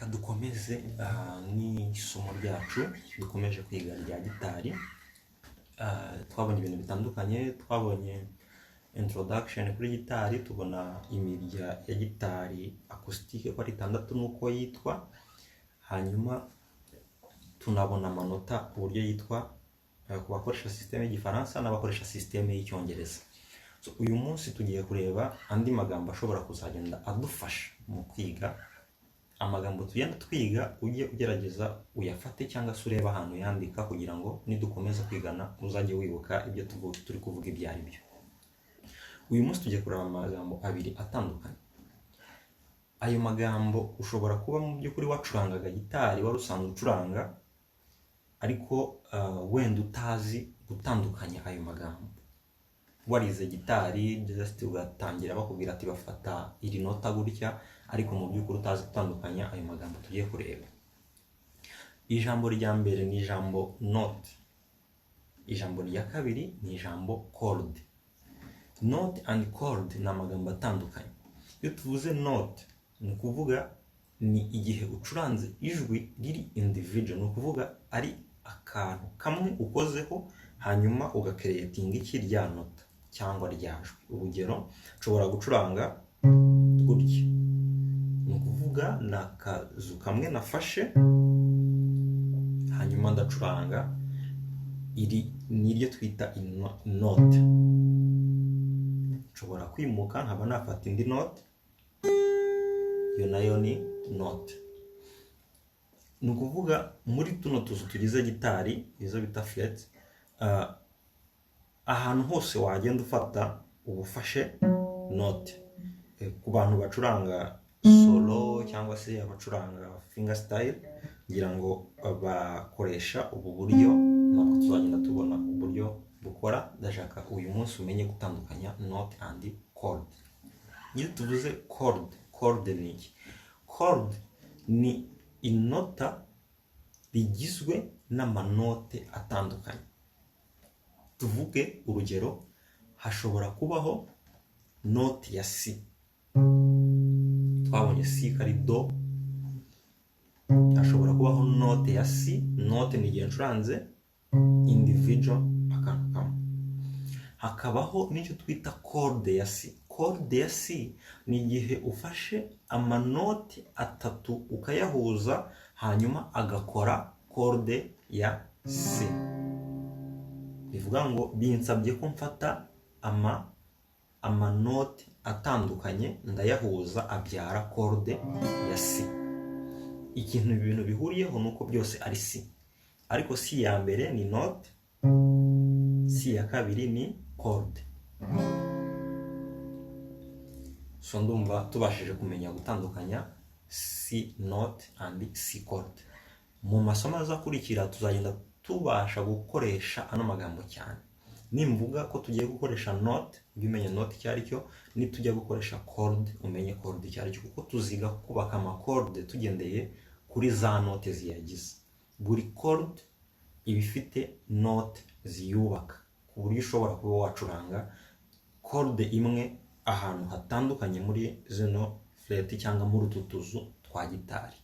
reka dukomeze n'isomo ryacu dukomeje kwiga rya gitari. Twabonye ibintu bitandukanye, twabonye introduction kuri gitari, tubona imirya ya gitari acoustic ko ari 6 nuko yitwa, hanyuma tunabona amanota uburyo yitwa ku bakoresha systeme y'igifaransa n'abakoresha systeme y'icyongereza. So uyu munsi tugiye kureba andi magambo ashobora kuzagenda adufasha mu kwiga. Amagambo tugenda twiga ujye ugerageza uyafate cyangwa se ureba ahantu yandika kugira ngo nidukomeza kwigana uzajye wibuka ibyo turi kuvuga ibyo ari byo. Uyu munsi tugiye kureba amagambo abiri atandukanye. Ayo magambo ushobora kuba mu by'ukuri wacurangaga gitari, wari usanzwe ucuranga, ariko wenda utazi gutandukanya ayo magambo. Warize gitari just ugatangira bakubwira ati bafata iri nota gutya, ariko mu by'ukuri utazi gutandukanya ayo magambo tugiye kureba. Ijambo rya mbere ni ijambo note, ijambo rya kabiri ni ijambo chord. Note and chord ni amagambo atandukanye. Iyo tuvuze note ni ukuvuga ni igihe ucuranze ijwi riri individual, ni ukuvuga ari akantu kamwe ukozeho hanyuma ugakeretinga iki rya nota cyangwa ryajwi. Urugero, nshobora gucuranga gutya, ni ukuvuga ni akazu kamwe nafashe hanyuma ndacuranga, iri niryo twita note. Nshobora kwimuka nkaba nafata indi note, iyo nayo ni note. Ni ukuvuga muri tuno tuzu tugize gitari, izo bita frets, ahantu hose wagenda ufata ubufashe note. Ku bantu bacuranga solo cyangwa se abacuranga fingerstyle, ngira ngo bakoresha ubu buryo, ntabwo tuzagenda tubona uburyo bukora. Ndashaka uyu munsi umenye gutandukanya note and chord. Iyo tuvuze chord ni iki? Chord ni inota rigizwe n'amanote atandukanye. Tuvuge urugero, hashobora kubaho note ya C. Twabonye C kari do. Hashobora kubaho note ya C. Note ni igihe ncuranze individual akantu kamwe. Hakabaho n'icyo twita chord ya C. Chord ya C ni igihe ufashe amanote atatu ukayahuza hanyuma agakora chord ya C. Bivuga ngo binsabye ko mfata amanote atandukanye ndayahuza abyara chord ya C. Ikintu ibintu bihuriyeho nuko byose ari C, ariko C ya mbere ni note, C ya kabiri ni chord. So ndumva tubashije kumenya gutandukanya C note and C chord. Mu masomo azakurikira tuzagenda tubasha gukoresha ano magambo cyane. Nimvuga ko tugiye gukoresha note, umenye note icyo ari cyo, nitujya gukoresha chord umenye chord icyo ari cyo, kuko tuziga kubaka ama chord tugendeye kuri za note ziyagize. Buri chord iba ifite note ziyubaka, ku buryo ushobora kuba wacuranga chord imwe ahantu hatandukanye muri zino fret cyangwa muri utu tuzu twa gitari.